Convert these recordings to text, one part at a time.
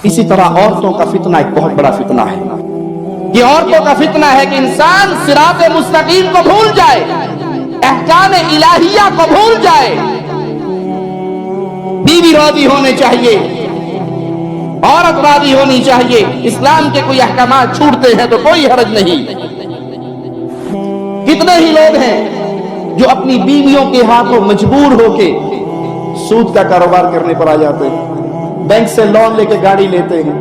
इसी तरह औरतों का फितना एक बहुत बड़ा फितना है। ये औरतों का फितना है कि इंसान सिरात मुस्तकीम को भूल जाए, अहकाम इलाहिया को भूल जाए। बीवी राजी होने चाहिए, औरत राजी होनी चाहिए। इस्लाम के कोई अहकाम छूटते हैं तो कोई हर्ज नहीं। कितने ही लोग हैं जो अपनी बीवियों के हाथों मजबूर होके सूद का कारोबार करने पर आ जाते हैं, बैंक से लोन लेके गाड़ी लेते हैं,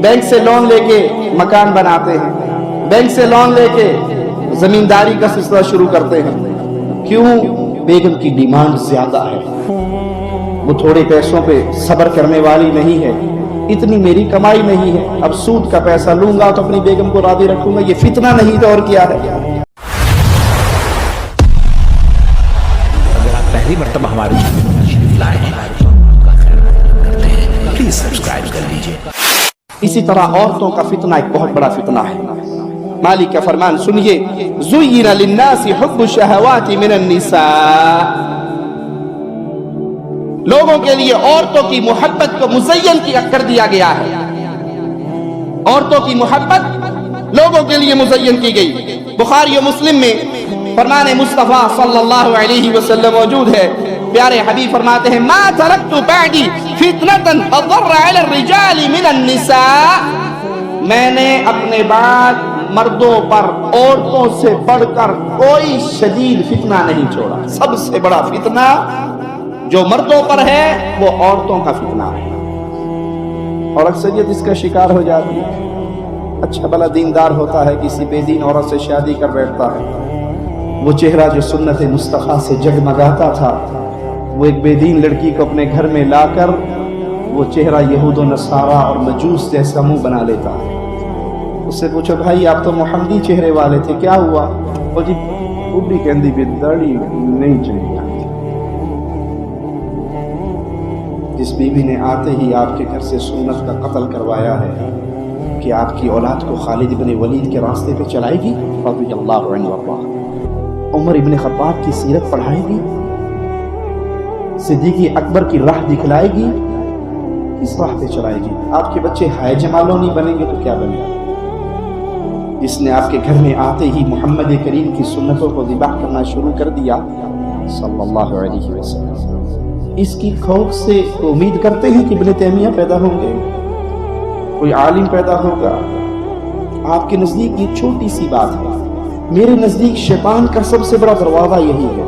बैंक से लोन लेके मकान बनाते हैं, बैंक से लोन लेके जमींदारी का सिलसिला शुरू करते हैं। क्यों? बेगम की डिमांड ज्यादा है, वो थोड़े पैसों पे सब्र करने वाली नहीं है, इतनी मेरी कमाई नहीं है, अब सूद का पैसा लूंगा तो अपनी बेगम को राजी रखूंगा। ये फितना नहीं तो और क्या है। अगर आप पहली मर्तबा हमारे प्लीज सब्सक्राइब कर लीजिए। इसी तरह औरतों का फितना एक बहुत बड़ा फितना है। मालिक का फरमान सुनिए, ज़ुय्यिना लिन्नासि हुब्बु शहवाति मिनन निसा। लोगों के लिए औरतों की मोहब्बत को मुज़य्यन कर दिया गया है। औरतों की मोहब्बत लोगों के लिए मुज़य्यन की गई। बुखारी और मुस्लिम में फरमान मुस्तफ़ा सल्लल्लाहु अलैहि वसल्लम मौजूद है। प्यारे हबीब फरमाते हैं, मा तरक्तु बअदी फितनतन अज़र्र अला रिजाली मिनन निसा। मैंने अपने बाद मर्दों पर औरतों से बढ़कर कोई शदीद फितना नहीं छोड़ा। सबसे बड़ा फितना जो मर्दों पर है वो औरतों का फितना है, और अक्सरियत इसका शिकार हो जाती है। अच्छा भला दीनदार होता है, किसी बेदीन औरत से शादी कर बैठता है, वो चेहरा जो सुन्नत मुस्तफ़ा से जगमगाता था, वो एक बेदीन लड़की को अपने घर में लाकर वो चेहरा यहूद नसारा और मजूस जैसा मुंह बना लेता है। उससे पूछो, भाई आप तो मोहम्मदी चेहरे वाले थे, क्या हुआ? वो जी बुढ़ी कहती भी दाढ़ी नहीं चाहिए। जिस बीवी ने आते ही आपके घर से सुन्नत का कत्ल करवाया है कि आपकी औलाद को खालिद इब्न वलीद के रास्ते पे चलाएगी, रज़ियल्लाहु अन्हु, उमर इब्न खत्ताब की सीरत पढ़ाएगी, सिद्दीक़ अकबर की राह दिखलाएगी, किस राह पे चलाएगी? आपके बच्चे हाय जमालो नहीं बनेंगे तो क्या बनेगा? जिसने आपके घर में आते ही मोहम्मद करीम की सुन्नतों को ज़िबाह करना शुरू कर दिया सल्लल्लाहु अलैहि वसल्लम, इसकी खौफ से उम्मीद करते हैं कि इब्न तैमिया पैदा होंगे, कोई आलिम पैदा होगा। आपके नज़दीक ये छोटी सी बात है, मेरे नज़दीक शैतान का सबसे बड़ा दरवाज़ा यही है।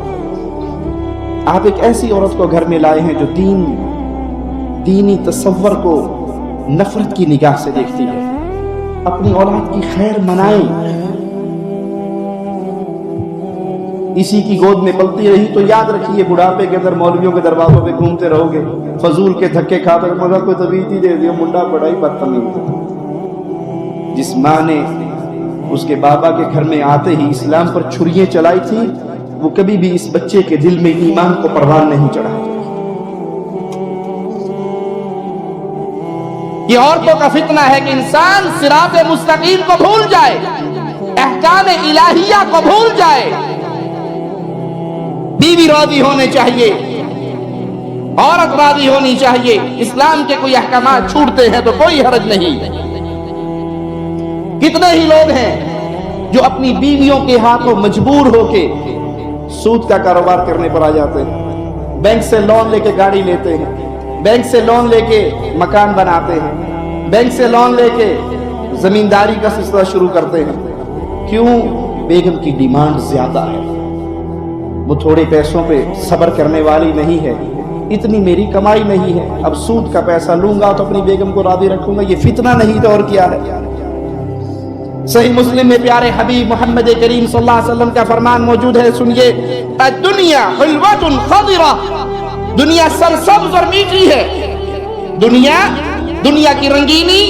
आप एक ऐसी औरत को घर में लाए हैं जो दीनी तसव्वुर को नफरत की निगाह से देखती है, अपनी औलाद की खैर मनाए। इसी की गोद में पलती रही तो याद रखिए, बुढ़ापे के अंदर मौलवियों के दरवाजों पे घूमते रहोगे, फजूल के धक्के खाते रहोगे, कोई तबीयत ही दे दिया, मुंडा बड़ा ही बदतमीज। जिस माँ ने उसके बाबा के घर में आते ही इस्लाम पर छुरियां चलाई थी, वो कभी भी इस बच्चे के दिल में ईमान को परवान नहीं चढ़ा। ये औरतों का फितना है कि इंसान सिरात मुस्तकीम को भूल जाए, अहकाम इलाहिया को भूल जाए। बीवी राजी होने चाहिए, औरत राजी होनी चाहिए। इस्लाम के कोई अहकाम छूटते हैं तो कोई हर्ज नहीं। कितने ही लोग हैं जो अपनी बीवियों के हाथों मजबूर होके सूद का कारोबार करने पर आ जाते हैं, बैंक से लोन लेके गाड़ी लेते हैं, बैंक से लोन लेके मकान बनाते हैं, बैंक से लोन लेके जमींदारी का सिलसिला शुरू करते हैं। क्यों? बेगम की डिमांड ज्यादा है, वो थोड़े पैसों पे सब्र करने वाली नहीं है, इतनी मेरी कमाई नहीं है, अब सूद का पैसा लूंगा तो अपनी बेगम को राजी रखूंगा। ये फितना नहीं तो और क्या है। सही मुस्लिम में प्यारे हबीब मोहम्मद करीम सल्लल्लाहु अलैहि वसल्लम का फरमान मौजूद है, सुनिए, दुनिया हुल्वतुन खदिरा, दुनिया सरसब्ज और मीठी है। दुनिया की रंगीनी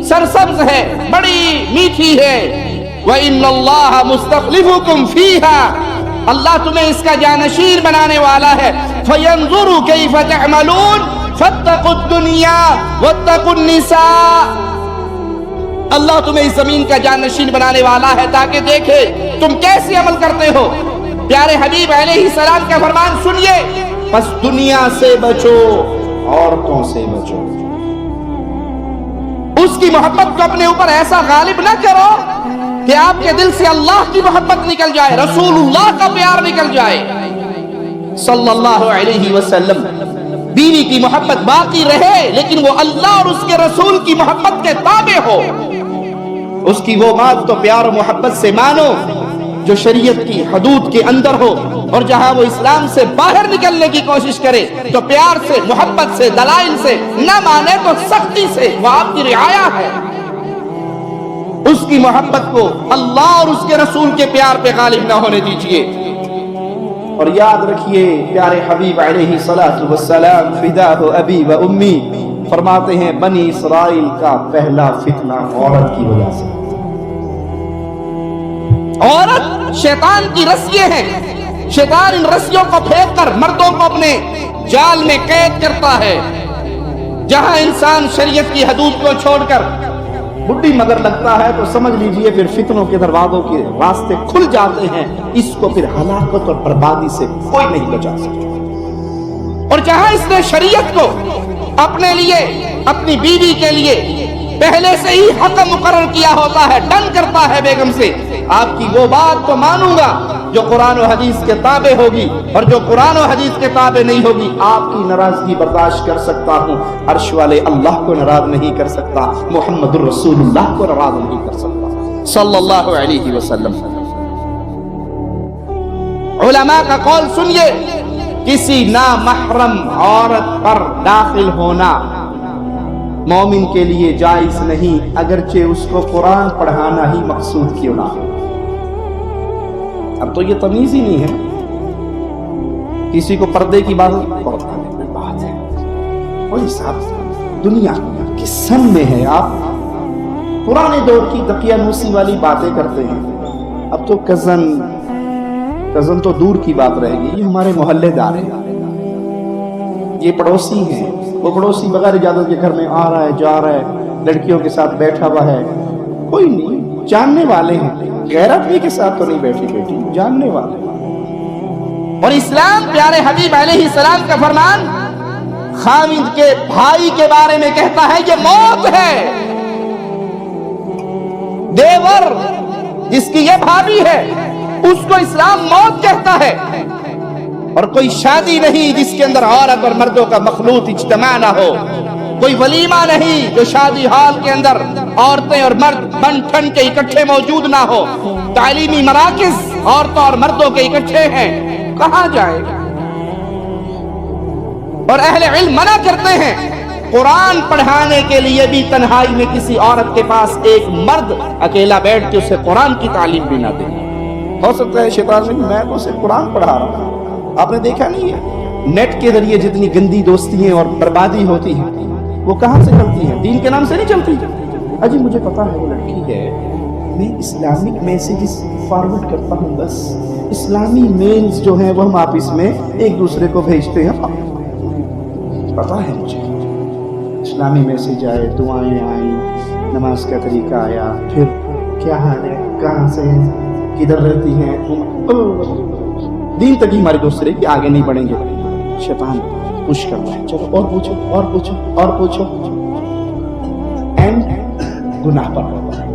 सरसब्ज है, बड़ी मीठी है। व इन्नल्लाह मुस्तखलिफुकुम फीहा, अल्लाह तुम्हें इसका जानशीन बनाने वाला है। फयंजुरु कैफ तअमलून फत्तकुद दुनिया वत्तकुन निसा, अल्लाह तुम्हें इस जमीन का जानशीन बनाने वाला है ताकि देखे तुम कैसे अमल करते हो। प्यारे हबीब अलैहिस्सलाम का फरमान सुनिए, बस दुनिया से बचो, औरतों से बचो। اس کی محبت کو اپنے اوپر ایسا غالب نہ کرو کہ آپ کے دل سے اللہ کی محبت نکل جائے، رسول اللہ کا پیار نکل جائے صلی اللہ علیہ وسلم۔ بیوی کی محبت باقی رہے لیکن وہ اللہ اور اس کے رسول کی محبت کے تابع ہو۔ اس کی وہ بات تو پیار و محبت سے مانو جو شریعت کی حدود کے اندر ہو، اور جہاں وہ اسلام سے باہر نکلنے کی کوشش کرے تو پیار سے، محبت سے، دلائل سے نہ مانے تو سختی سے، وہ آپ کی رعایا ہے۔ اس کی محبت کو اللہ اور اس کے رسول کے پیار پہ غالب نہ ہونے دیجیے۔ اور یاد رکھیے پیارے حبیب علیہ الصلوۃ والسلام فداہ ابی و امی فرماتے ہیں بنی اسرائیل کا پہلا فتنہ عورت کی وجہ سے۔ عورت شیطان کی رسیاں ہیں، شیطان ان رسیوں کو پھینک کر مردوں کو اپنے جال میں قید کرتا ہے۔ جہاں انسان شریعت کی حدود کو چھوڑ کر بڈھی مگر لگتا ہے تو سمجھ لیجئے پھر فتنوں کے دروازوں کے راستے کھل جاتے ہیں، اس کو پھر ہلاکت اور بربادی سے کوئی نہیں بچا سکتا۔ اور جہاں اس نے شریعت کو اپنے لیے، اپنی بیوی کے لیے پہلے سے ہی حق مقرر کیا ہوتا ہے، ڈن کرتا ہے بیگم سے، آپ کی وہ بات تو مانوں گا جو قرآن و حدیث کے تابع ہوگی، اور جو قرآن و حدیث کے تابع نہیں ہوگی آپ کی ناراضگی برداشت کر سکتا ہوں، عرش والے اللہ کو ناراض نہیں کر سکتا، محمد الرسول اللہ کو ناراض نہیں کر سکتا صلی اللہ علیہ وسلم۔ علماء کا قول سنیے، کسی نامحرم عورت پر داخل ہونا مومن کے لیے جائز نہیں، اگرچہ اس کو قرآن پڑھانا ہی مقصود کیوں نہ ہو۔ اب تو یہ تمیز ہی نہیں ہے، کسی کو پردے کی بات ہے، کوئی صاحب دنیا کس سن میں ہے، آپ پرانے دور کی دقیانوسی والی باتیں کرتے ہیں۔ اب تو کزن تو دور کی بات رہے گی، یہ ہمارے محلے دار ہیں، یہ پڑوسی ہیں، وہ پڑوسی بغیر اجازت کے گھر میں آ رہا ہے، جا رہا ہے، لڑکیوں کے ساتھ بیٹھا ہوا ہے، کوئی نہیں، جاننے والے ہیں، غیر آدمی کے ساتھ تو نہیں بیٹھی، جاننے والے ہیں۔ اور اسلام پیارے حبیب علیہ السلام کا فرمان خامد کے بھائی کے بارے میں کہتا ہے یہ موت ہے، دیور جس کی یہ بھابھی ہے اس کو اسلام موت کہتا ہے۔ اور کوئی شادی نہیں جس کے اندر عورت اور مردوں کا مخلوط اجتماع نہ ہو، کوئی ولیمہ نہیں جو شادی ہال کے اندر عورتیں اور مرد بن ٹھن کے اکٹھے موجود نہ ہو، تعلیمی مراکز عورتوں اور مردوں کے اکٹھے ہیں، کہاں جائے گا؟ اور اہل علم منع کرتے ہیں قرآن پڑھانے کے لیے بھی تنہائی میں کسی عورت کے پاس ایک مرد اکیلا بیٹھ کے اسے قرآن کی تعلیم بھی نہ دے۔ ہو سکتا ہے شیطان میں تو اسے قرآن پڑھا رہا ہوں، آپ نے دیکھا نہیں ہے نیٹ کے ذریعے جتنی گندی دوستیاں اور بربادی ہوتی ہیں وہ کہاں سے چلتی ہیں؟ دین کے نام سے نہیں چلتی۔ اجی مجھے پتا ہے وہ لڑکی ہے، میں اسلامک میسیجز فارورڈ کرتا ہوں، بس اسلامی میلز جو ہیں وہ ہم آپس میں ایک دوسرے کو بھیجتے ہیں، پتا ہے مجھے اسلامی میسیج آئے، دعائیں آئیں، نماز کا طریقہ آیا، پھر کیا حال ہے، کہاں سے ہیں، کدھر رہتی ہیں، دین تک ہی ہمارے دوسرے کے آگے نہیں بڑھیں گے۔ شیطان پوش کرتا ہے، چلو اور پوچھو اور پوچھو اور پوچھو، اینڈ گناہ پر ہوتا ہے۔